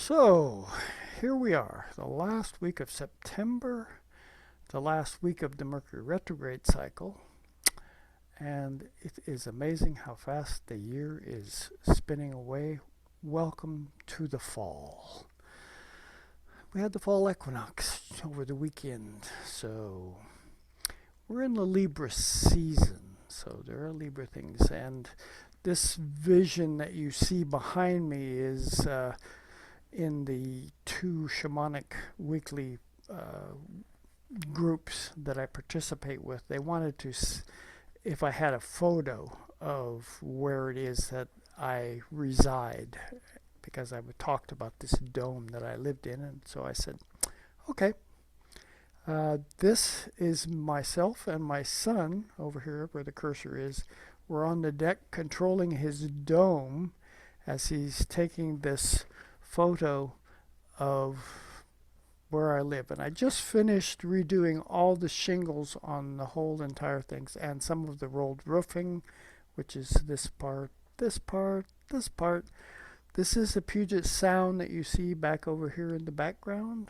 So, here we are, the last week of September, the last week of the Mercury Retrograde cycle, and it is amazing how fast the year is spinning away. Welcome to the fall. We had the fall equinox over the weekend, so we're in the Libra season, so there are Libra things, and this vision that you see behind me is in the two shamanic weekly groups that I participate with. They wanted to, if I had a photo of where it is that I reside, because I talked about this dome that I lived in, and so I said, okay, this is myself and my son over here where the cursor is. We're on the deck controlling his dome as he's taking this photo of where I live. And I just finished redoing all the shingles on the whole entire things and some of the rolled roofing, which is this part, this part, this part. This is the Puget Sound that you see back over here in the background.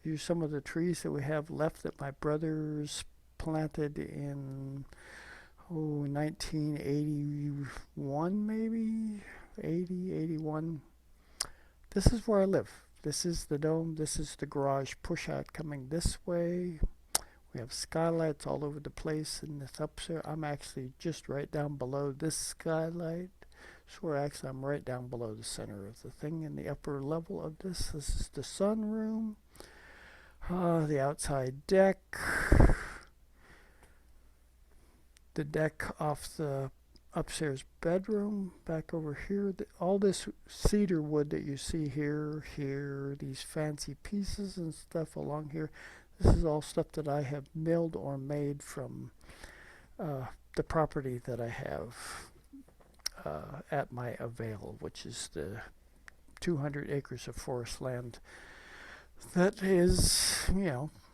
Here's some of the trees that we have left that my brothers planted in 1981, maybe 80, 81. This is where I live. This is the dome. This is the garage push out coming this way. We have skylights all over the place in this upstairs. I'm actually just right down below this skylight. So I'm right down below the center of the thing in the upper level of this. This is the sunroom. The outside deck. The deck off the upstairs bedroom back over here. All this cedar wood that you see here, these fancy pieces and stuff along here, this is all stuff that I have milled or made from the property that I have at my Avail, which is the 200 acres of forest land. That is,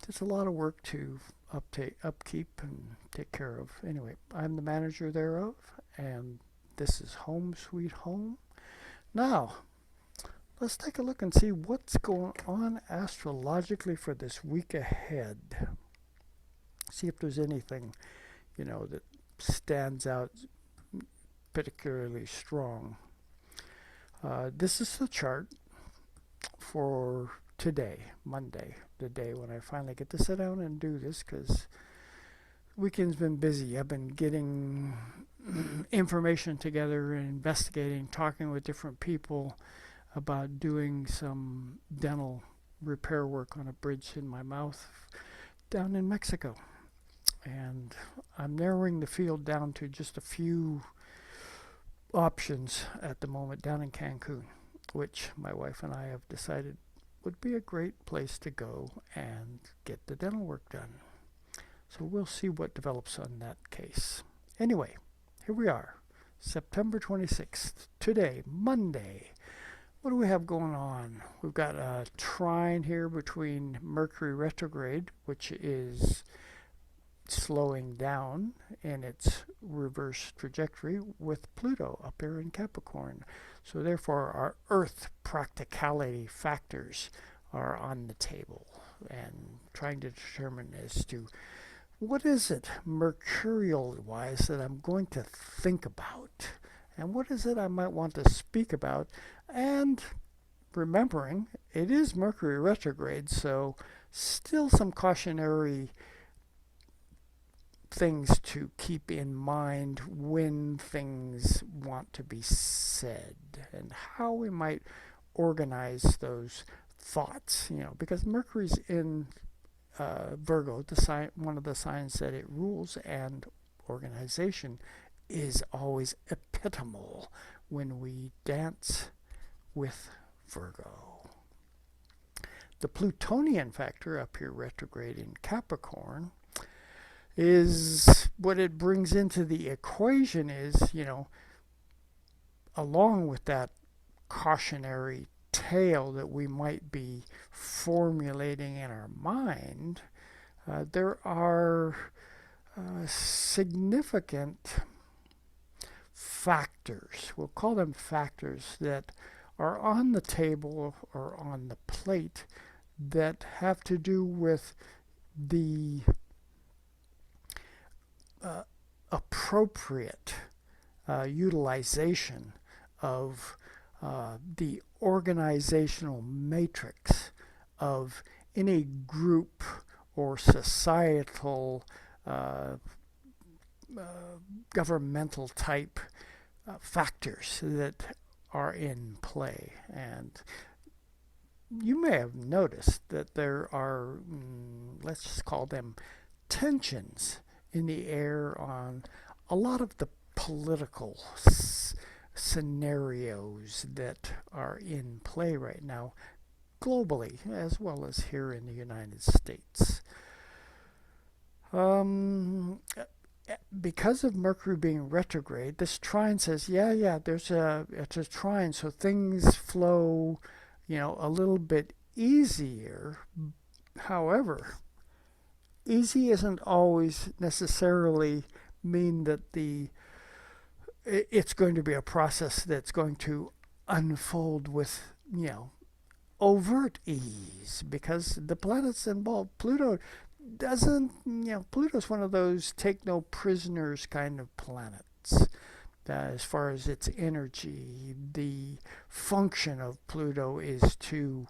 it's a lot of work to upkeep and take care of. Anyway, I'm the manager thereof, and this is Home Sweet Home. Now, let's take a look and see what's going on astrologically for this week ahead. See if there's anything, that stands out particularly strong. This is the chart for today, Monday, the day when I finally get to sit down and do this, because weekend's been busy. I've been getting information together and investigating, talking with different people about doing some dental repair work on a bridge in my mouth down in Mexico. And I'm narrowing the field down to just a few options at the moment down in Cancun, which my wife and I have decided would be a great place to go and get the dental work done. So we'll see what develops on that case. Anyway, here we are, September 26th, today, Monday. What do we have going on? We've got a trine here between Mercury Retrograde, which is slowing down in its reverse trajectory, with Pluto up here in Capricorn. So therefore our Earth practicality factors are on the table, and trying to determine as to what is it mercurial wise that I'm going to think about, and what is it I might want to speak about, and remembering it is Mercury retrograde, so still some cautionary things to keep in mind when things want to be said, and how we might organize those thoughts, because Mercury's in Virgo, the sign, one of the signs that it rules, and organization is always epitomal when we dance with Virgo. The Plutonian factor up here retrograde in Capricorn is what it brings into the equation is, along with that cautionary tale that we might be formulating in our mind, there are significant factors, we'll call them factors, that are on the table or on the plate that have to do with the appropriate utilization of the organizational matrix of any group or societal governmental type factors that are in play. And you may have noticed that there are, let's just call them tensions in the air on a lot of the political scenarios that are in play right now, globally, as well as here in the United States. Because of Mercury being retrograde, this trine says, it's a trine, so things flow, a little bit easier. However, easy isn't always necessarily mean that it's going to be a process that's going to unfold with, overt ease, because the planets involved, Pluto doesn't, Pluto's one of those take no prisoners kind of planets. As far as its energy, the function of Pluto is to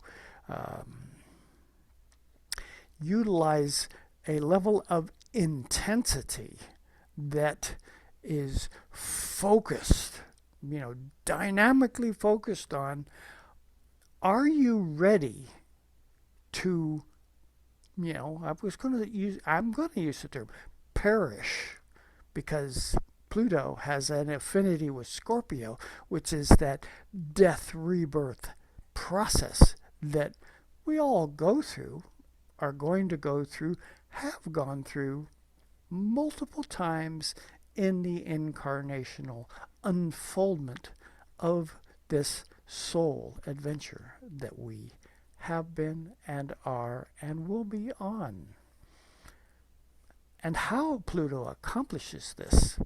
utilize a level of intensity that is focused, dynamically focused on, are you ready to, I'm going to use the term perish, because Pluto has an affinity with Scorpio, which is that death rebirth process that we all go through, are going to go through, have gone through multiple times in the incarnational unfoldment of this soul adventure that we have been and are and will be on. And how Pluto accomplishes this,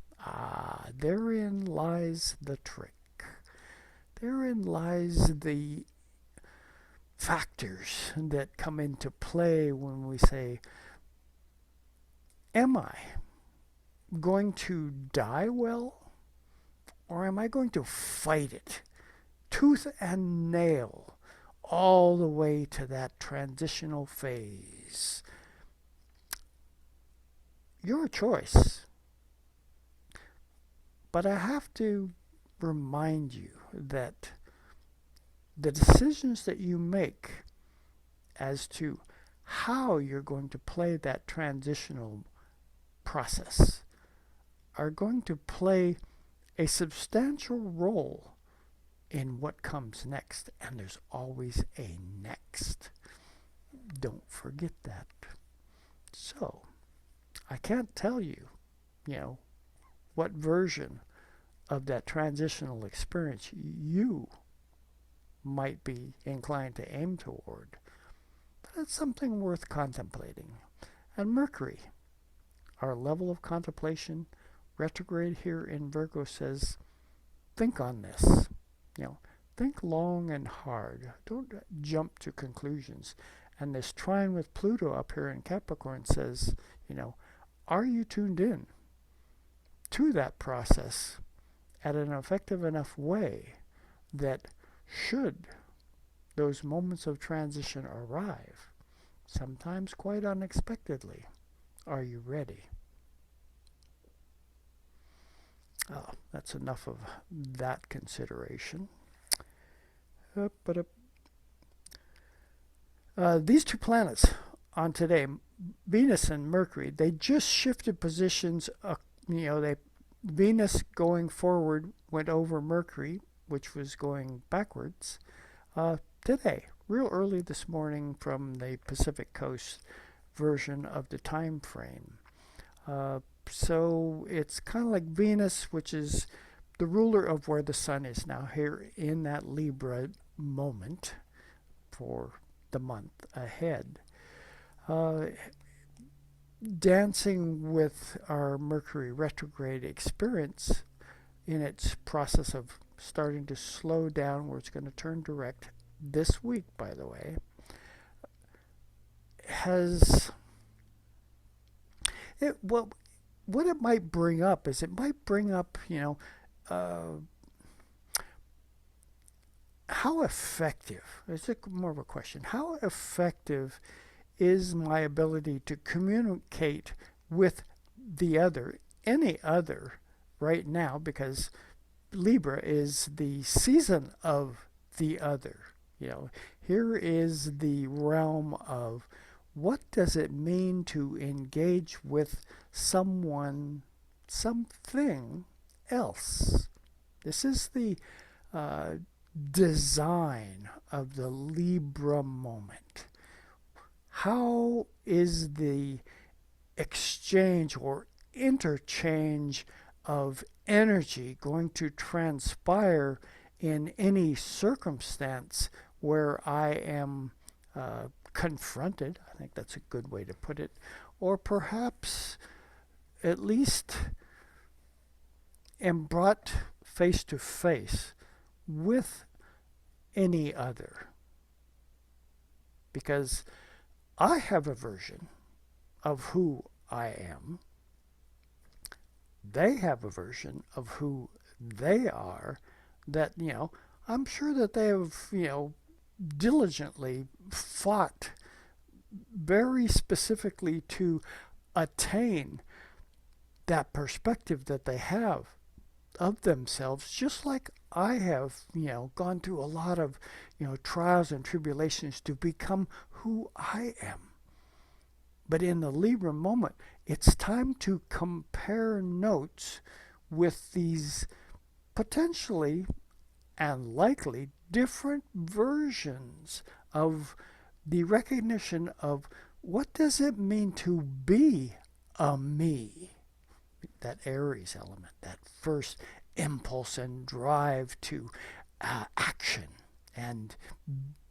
therein lies the trick. Therein lies the factors that come into play when we say, am I going to die well, or am I going to fight it tooth and nail all the way to that transitional phase? Your choice. But I have to remind you that the decisions that you make as to how you're going to play that transitional process are going to play a substantial role in what comes next. And there's always a next. Don't forget that. So, I can't tell you, what version of that transitional experience you might be inclined to aim toward. But it's something worth contemplating. And Mercury, our level of contemplation, retrograde here in Virgo, says, think on this. Think long and hard. Don't jump to conclusions. And this trine with Pluto up here in Capricorn says, are you tuned in to that process at an effective enough way that should those moments of transition arrive, sometimes quite unexpectedly, are you ready? Oh, that's enough of that consideration. These two planets on today, Venus and Mercury, they just shifted positions. Venus going forward went over Mercury, which was going backwards, today, real early this morning from the Pacific Coast version of the time frame. So it's kind of like Venus, which is the ruler of where the sun is now, here in that Libra moment for the month ahead. Dancing with our Mercury retrograde experience in its process of starting to slow down, where it's going to turn direct this week, by the way, has it what it might bring up is, it might bring up, how effective, it's more of a question, how effective is my ability to communicate with the other, any other, right now, because Libra is the season of the other. Here is the realm of what does it mean to engage with someone, something else. This is the design of the Libra moment. How is the exchange or interchange of energy going to transpire in any circumstance where I am confronted? I think that's a good way to put it. Or perhaps at least am brought face to face with any other. Because I have a version of who I am. They have a version of who they are that, I'm sure that they have, diligently fought very specifically to attain that perspective that they have of themselves, just like I have, gone through a lot of, trials and tribulations to become who I am. But in the Libra moment, it's time to compare notes with these potentially and likely different versions of the recognition of what does it mean to be a me. That Aries element, that first impulse and drive to action and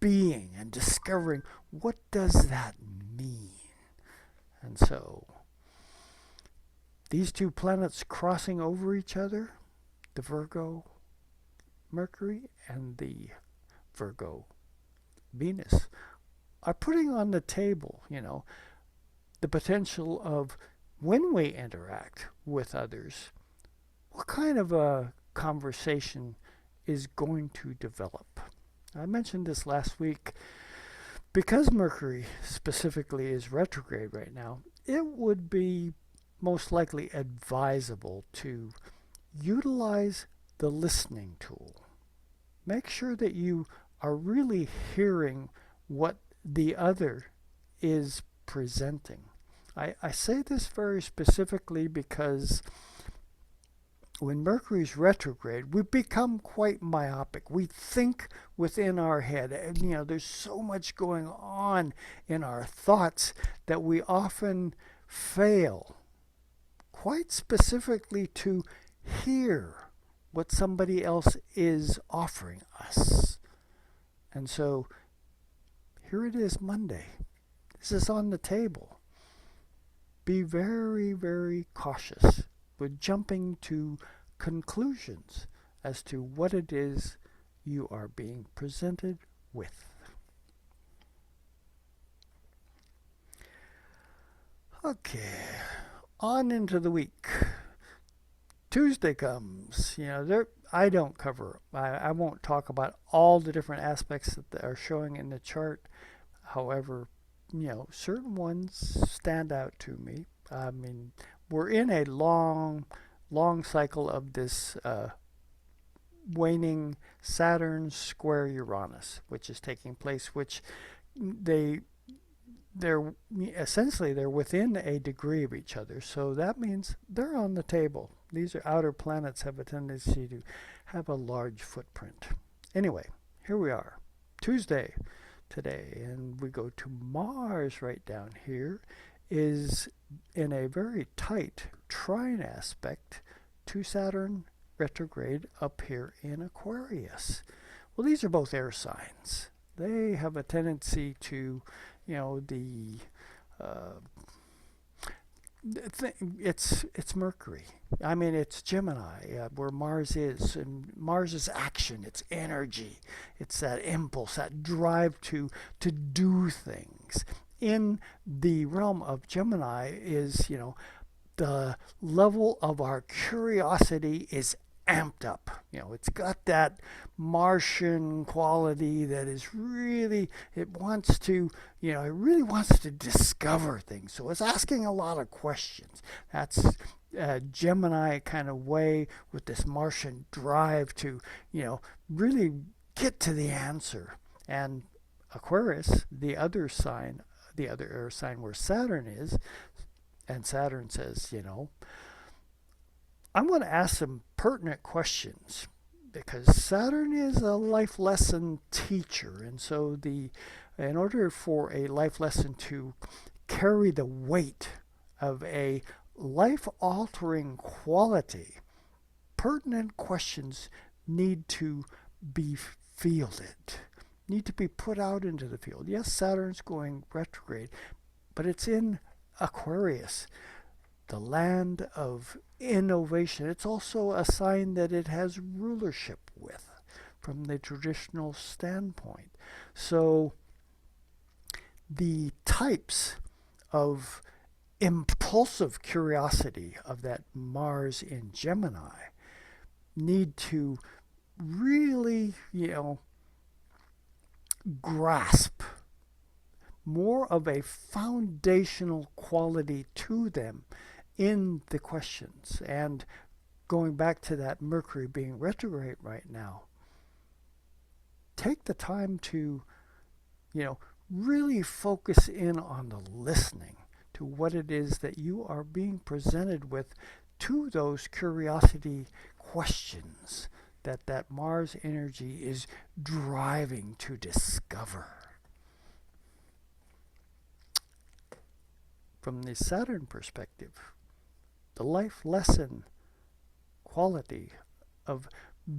being and discovering, what does that mean? And so these two planets crossing over each other, the Virgo Mercury and the Virgo Venus, are putting on the table, the potential of, when we interact with others, what kind of a conversation is going to develop. I mentioned this last week. Because Mercury specifically is retrograde right now, it would be most likely advisable to utilize the listening tool. Make sure that you are really hearing what the other is presenting. I say this very specifically because when Mercury's retrograde, we become quite myopic. We think within our head. There's so much going on in our thoughts that we often fail, quite specifically, to hear what somebody else is offering us. And so here it is, Monday. This is on the table. Be very, very cautious with jumping to conclusions as to what it is you are being presented with. Okay, on into the week. Tuesday comes. I don't cover. I won't talk about all the different aspects that are showing in the chart. However, certain ones stand out to me. I mean, we're in a long cycle of this waning Saturn square Uranus, which is taking place, which they're essentially they're within a degree of each other. So that means they're on the table. These outer planets have a tendency to have a large footprint. Anyway, here we are, Tuesday today, and we go to Mars right down here, is in a very tight trine aspect to Saturn retrograde up here in Aquarius. Well, these are both air signs. They have a tendency to, It's Mercury. I mean, it's Gemini, where Mars is, and Mars is action. It's energy. It's that impulse, that drive to do things. In the realm of Gemini is, the level of our curiosity is amped up. It's got that Martian quality that is really, it wants to, it really wants to discover things. So it's asking a lot of questions. That's a Gemini kind of way with this Martian drive to, really get to the answer. And Aquarius, the other air sign where Saturn is, and Saturn says, I'm going to ask some pertinent questions because Saturn is a life lesson teacher. And so in order for a life lesson to carry the weight of a life-altering quality, pertinent questions need to be fielded, need to be put out into the field. Yes, Saturn's going retrograde, but it's in Aquarius, the land of innovation. It's also a sign that it has rulership with from the traditional standpoint. So the types of impulsive curiosity of that Mars in Gemini need to really, grasp more of a foundational quality to them in the questions. And going back to that Mercury being retrograde right now, take the time to, really focus in on the listening to what it is that you are being presented with, to those curiosity questions that Mars energy is driving to discover. From the Saturn perspective, the life lesson quality of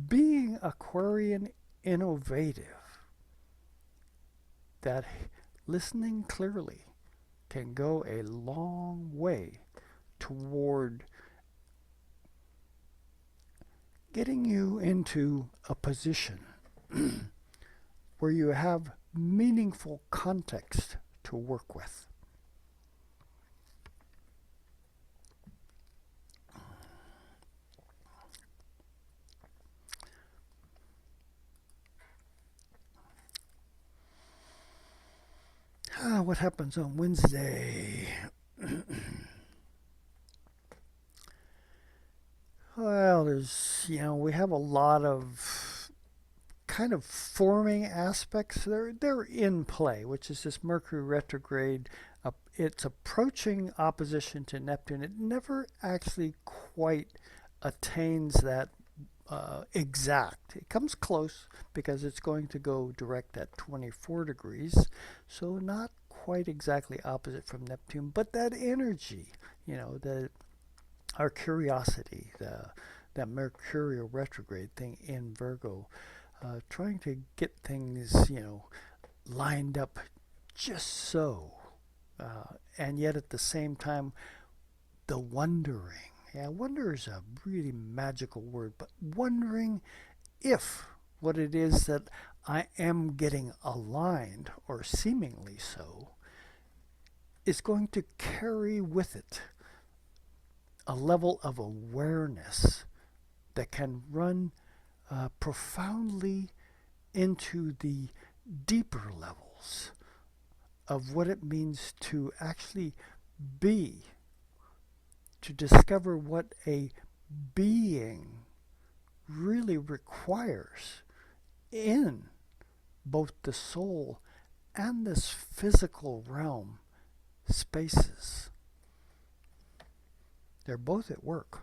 being Aquarian innovative, that listening clearly can go a long way toward getting you into a position where you have meaningful context to work with. What happens on Wednesday? Well, we have a lot of kind of forming aspects. They're in play, which is this Mercury retrograde. It's approaching opposition to Neptune. It never actually quite attains that exact. It comes close because it's going to go direct at 24 degrees, so not quite exactly opposite from Neptune, but that energy, our curiosity, that Mercury retrograde thing in Virgo, trying to get things, lined up just so, and yet at the same time, the wondering. Yeah, wonder is a really magical word, but wondering if what it is that I am getting aligned, or seemingly so, is going to carry with it a level of awareness that can run profoundly into the deeper levels of what it means to actually be, to discover what a being really requires in both the soul and this physical realm spaces. They're both at work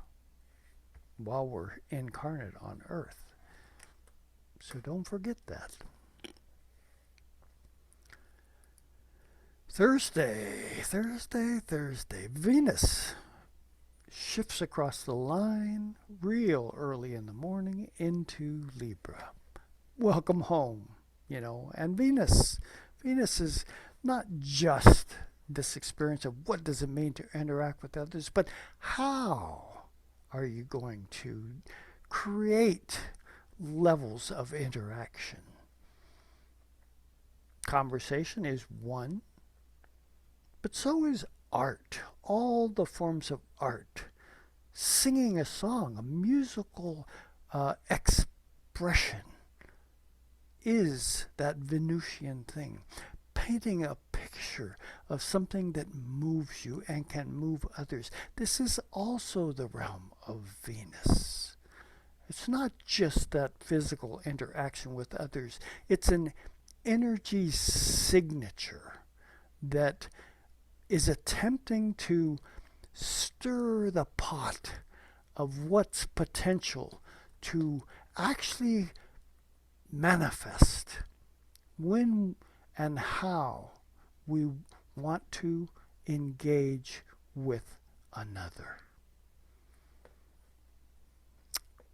while we're incarnate on Earth. So don't forget that. Thursday. Venus shifts across the line real early in the morning into Libra. Welcome home, and Venus is not just this experience of what does it mean to interact with others, but how are you going to create levels of interaction? Conversation is one, but so is art. All the forms of art. Singing a song, a musical expression is that Venusian thing. Painting a picture of something that moves you and can move others. This is also the realm of Venus. It's not just that physical interaction with others, it's an energy signature that is attempting to stir the pot of what's potential to actually manifest when and how we want to engage with another.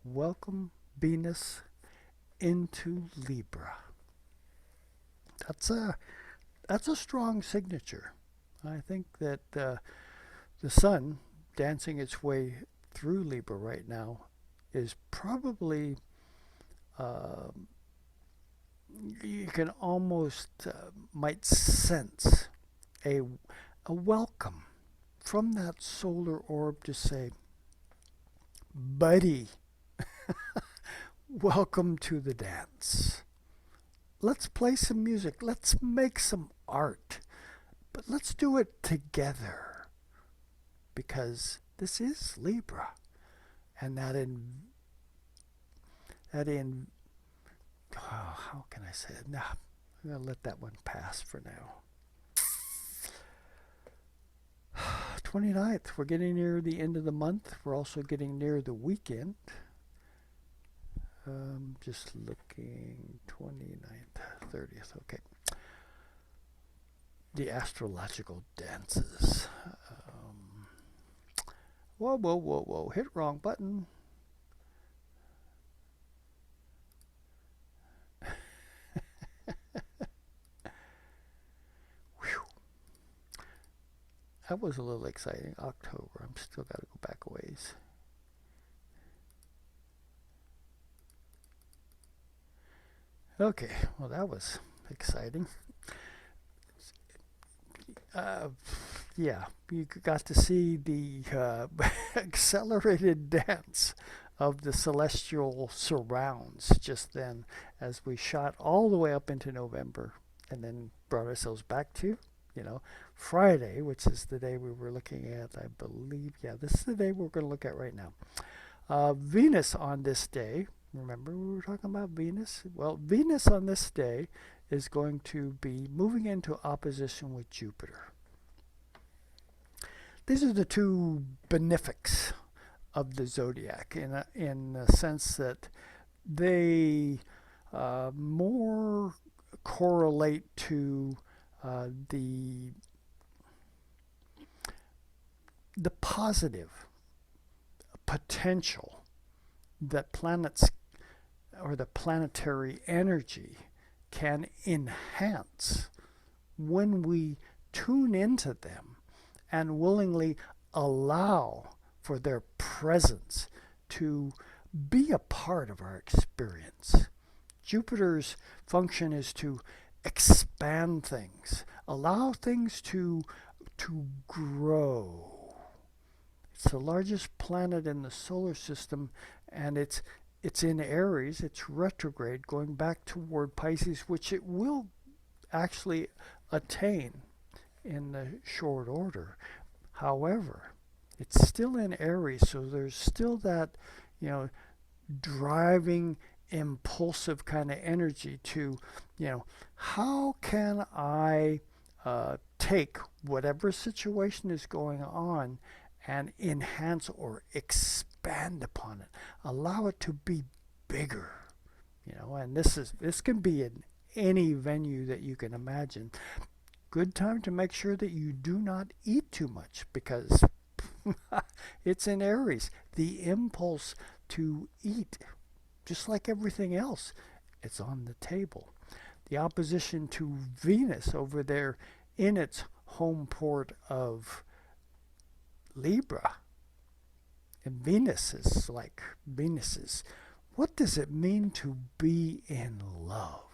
Welcome Venus into Libra. That's a strong signature. I think that the sun dancing its way through Libra right now is probably you can almost might sense a welcome from that solar orb to say, buddy, welcome to the dance. Let's play some music. Let's make some art. But let's do it together. Because this is Libra. And how can I say it? No, I'm going to let that one pass for now. 29th, we're getting near the end of the month. We're also getting near the weekend. Just looking, 29th, 30th, okay. The astrological dances. Whoa, hit wrong button. That was a little exciting. October, I'm still got to go back a ways. Okay, well that was exciting. Yeah, you got to see the accelerated dance of the celestial surrounds just then as we shot all the way up into November and then brought ourselves back to, Friday, which is the day we were looking at, I believe. Yeah, this is the day we're going to look at right now. Venus on this day, remember we were talking about Venus? Well, Venus on this day is going to be moving into opposition with Jupiter. These are the two benefics of the zodiac in the sense that they more correlate to the positive potential that planets or the planetary energy can enhance when we tune into them and willingly allow for their presence to be a part of our experience. Jupiter's function is to expand things, allow things to grow. It's the largest planet in the solar system, and it's in Aries. It's retrograde, going back toward Pisces, which it will actually attain in the short order. However, it's still in Aries, so there's still that, driving, impulsive kind of energy to, how can I take whatever situation is going on and enhance or expand upon it, allow it to be bigger, and this can be in any venue that you can imagine. Good time to make sure that you do not eat too much because it's in Aries. The impulse to eat, just like everything else, it's on the table. The opposition to Venus over there in its home port of Libra. And Venus is like Venus's. What does it mean to be in love?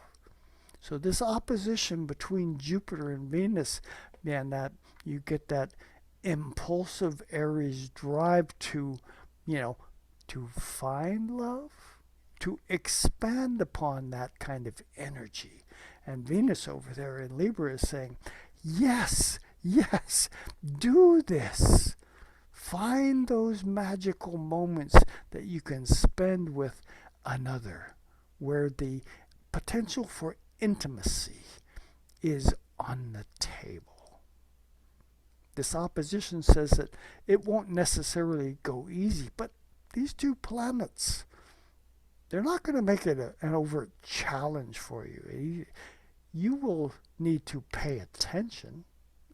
So this opposition between Jupiter and Venus, man, that you get that impulsive Aries drive to, to find love, to expand upon that kind of energy. And Venus over there in Libra is saying, yes, yes, do this. Find those magical moments that you can spend with another, where the potential for intimacy is on the table. This opposition says that it won't necessarily go easy, but these two planets, they're not going to make it an overt challenge for you. You will need to pay attention.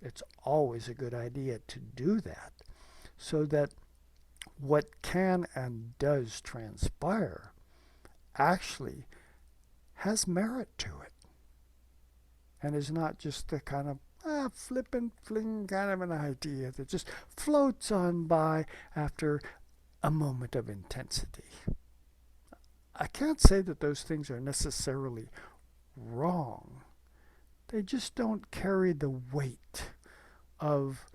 It's always a good idea to do that, so that what can and does transpire actually has merit to it, and is not just a kind of flip and fling kind of an idea that just floats on by after a moment of intensity. I can't say that those things are necessarily wrong. They just don't carry the weight of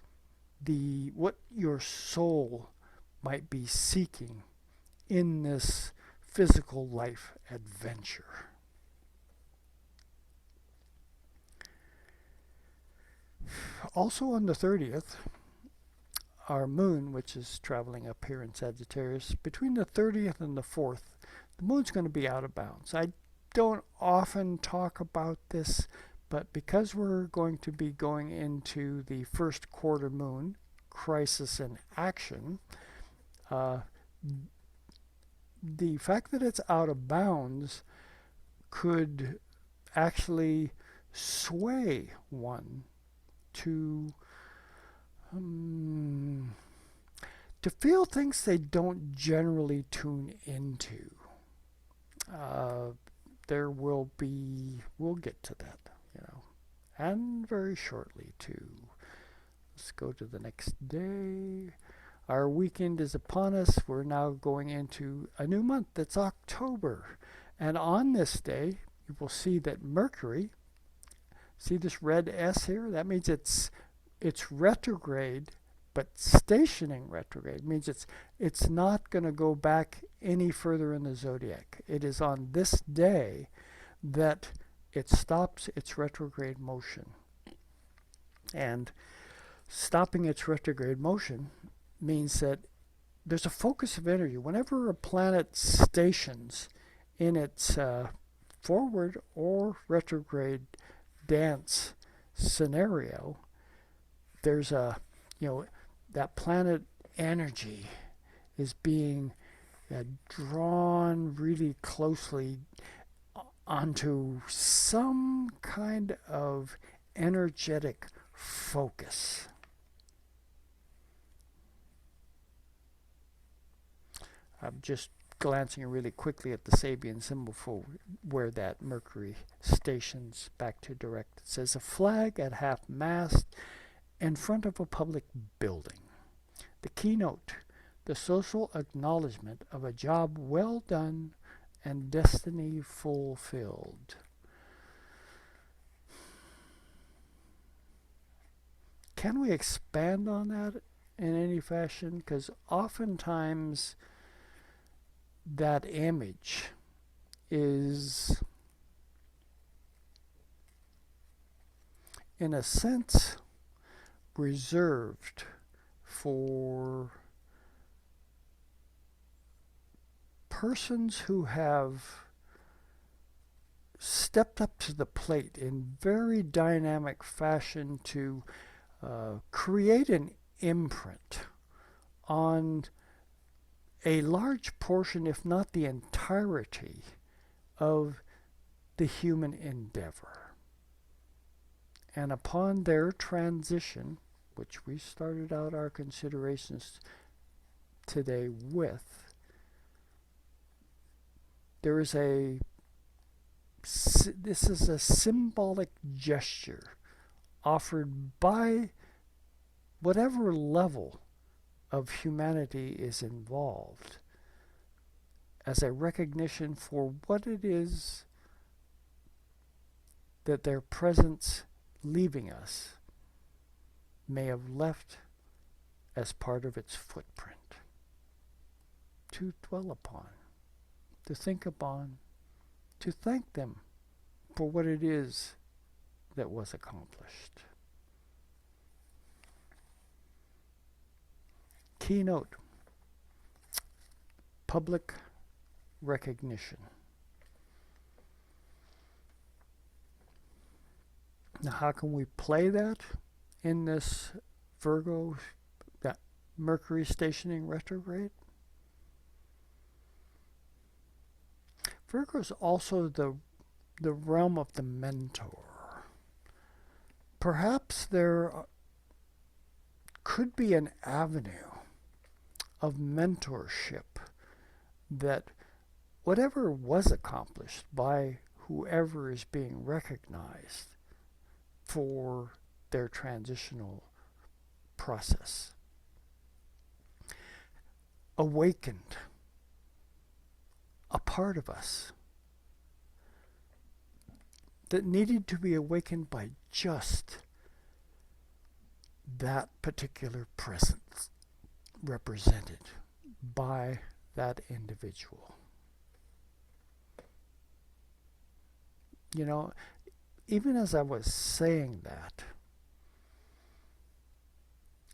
what your soul might be seeking in this physical life adventure. Also on the 30th, our moon, which is traveling up here in Sagittarius, between the 30th and the 4th, the moon's going to be out of bounds. I don't often talk about this, but because we're going to be going into the first quarter moon, crisis in action, the fact that it's out of bounds could actually sway one to feel things they don't generally tune into. We'll get to that, and very shortly too. Let's go to the next day. Our weekend is upon us. We're now going into a new month. That's October. And on this day, you will see that Mercury, see this red S here? That means it's retrograde, but stationing retrograde. It means it's not going to go back any further in the zodiac. It is on this day that it stops its retrograde motion. And stopping its retrograde motion means that there's a focus of energy. Whenever a planet stations in its forward or retrograde dance scenario, there's that planet energy is being drawn really closely onto some kind of energetic focus. I'm just glancing really quickly at the Sabian symbol for where that Mercury stations back to direct. It says a flag at half-mast in front of a public building. The keynote, the social acknowledgement of a job well done and destiny fulfilled. Can we expand on that in any fashion? Because oftentimes that image is, in a sense, reserved for persons who have stepped up to the plate in very dynamic fashion to create an imprint on a large portion, if not the entirety, of the human endeavor. And upon their transition, which we started out our considerations today with, this is a symbolic gesture offered by whatever level of humanity is involved as a recognition for what it is that their presence leaving us may have left as part of its footprint to dwell upon, to think upon, to thank them for what it is that was accomplished. Keynote: public recognition. Now, how can we play that in this Virgo, that Mercury stationing retrograde? Virgo is also the realm of the mentor. Perhaps there could be an avenue of mentorship that whatever was accomplished by whoever is being recognized for their transitional process awakened a part of us that needed to be awakened by just that particular presence represented by that individual. You know, even as I was saying that,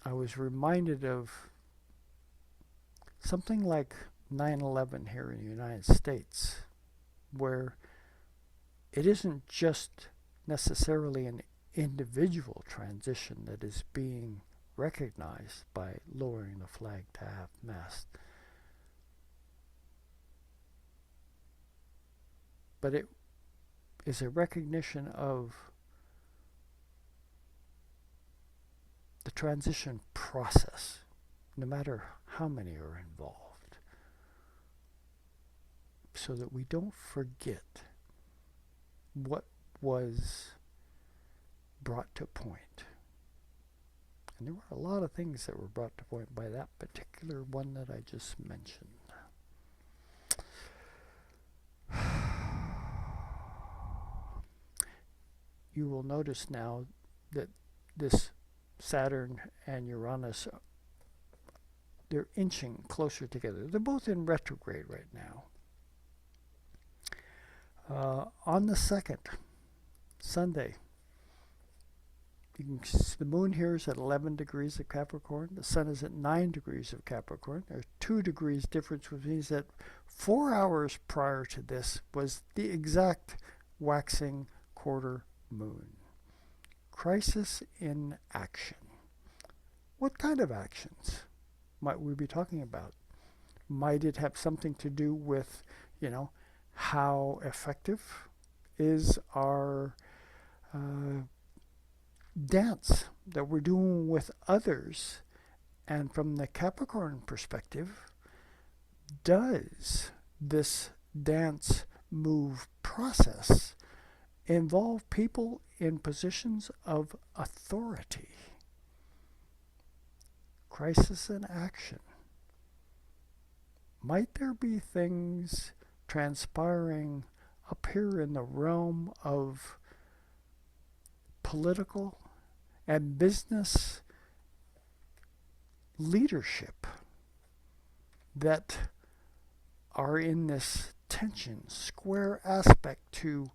I was reminded of something like 9/11 here in the United States, where it isn't just necessarily an individual transition that is being recognized by lowering the flag to half-mast, but it is a recognition of the transition process, no matter how many are involved, so that we don't forget what was brought to point. And there were a lot of things that were brought to point by that particular one that I just mentioned. You will notice now that this Saturn and Uranus, they're inching closer together. They're both in retrograde right now. On the 2nd, Sunday, you can see the moon here is at 11 degrees of Capricorn. The sun is at 9 degrees of Capricorn. There's 2 degrees difference, which means that 4 hours prior to this was the exact waxing quarter moon. Crisis in action. What kind of actions might we be talking about? Might it have something to do with, how effective is our dance that we're doing with others? And from the Capricorn perspective, does this dance move process involve people in positions of authority? Crisis in action. Might there be things transpiring up here in the realm of political and business leadership that are in this tension, square aspect to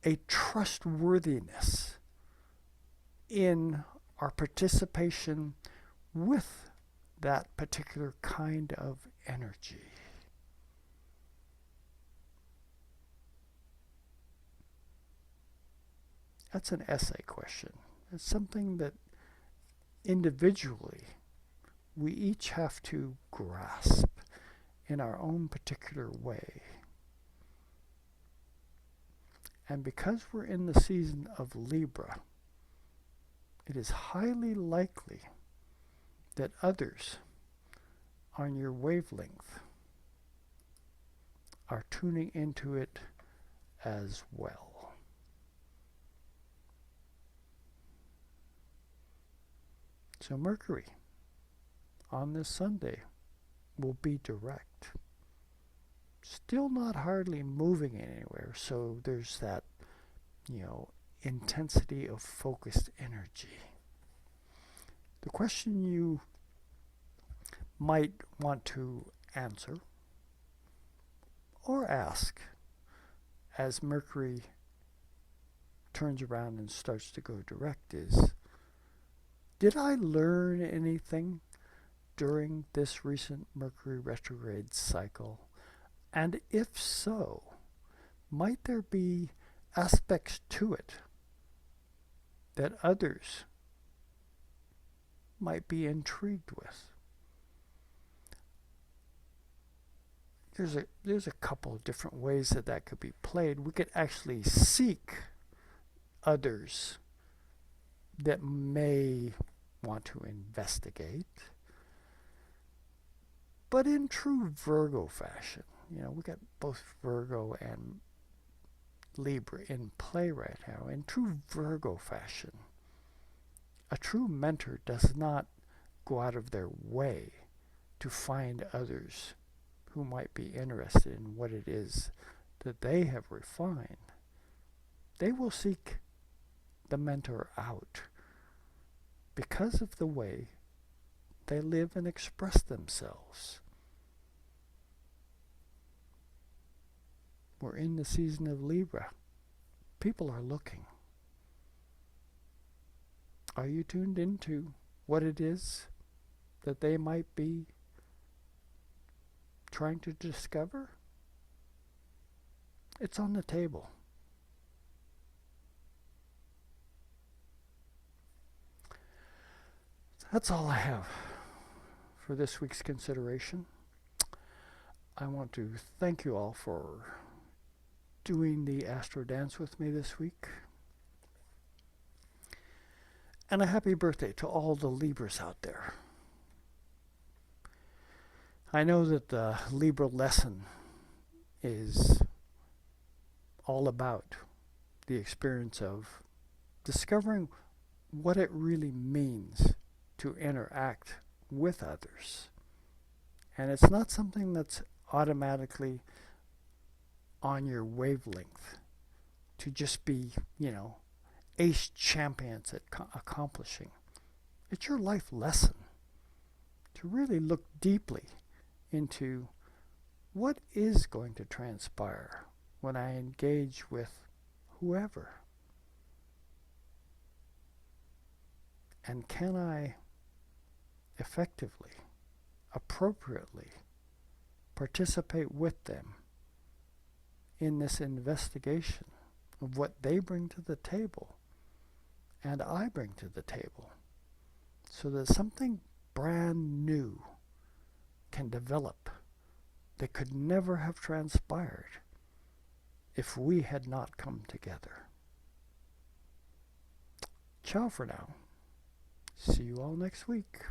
a trustworthiness in our participation with that particular kind of energy? That's an essay question. It's something that individually we each have to grasp in our own particular way. And because we're in the season of Libra, it is highly likely that others on your wavelength are tuning into it as well. So Mercury on this Sunday will be direct. Still not hardly moving anywhere, so there's that, intensity of focused energy. The question you might want to answer or ask as Mercury turns around and starts to go direct is, did I learn anything during this recent Mercury retrograde cycle? And if so, might there be aspects to it that others might be intrigued with? There's a couple of different ways that could be played. We could actually seek others that may want to investigate, but in true Virgo fashion. We got both Virgo and Libra in play right now. In true Virgo fashion, a true mentor does not go out of their way to find others who might be interested in what it is that they have refined. They will seek the mentor out because of the way they live and express themselves. We're in the season of Libra. People are looking. Are you tuned into what it is that they might be trying to discover? It's on the table. That's all I have for this week's consideration. I want to thank you all for doing the Astro Dance with me this week. And a happy birthday to all the Libras out there. I know that the Libra lesson is all about the experience of discovering what it really means to interact with others. And it's not something that's automatically on your wavelength to just be, ace champions at accomplishing. It's your life lesson to really look deeply into what is going to transpire when I engage with whoever. And can I effectively, appropriately participate with them in this investigation of what they bring to the table and I bring to the table, so that something brand new can develop that could never have transpired if we had not come together. Ciao for now. See you all next week.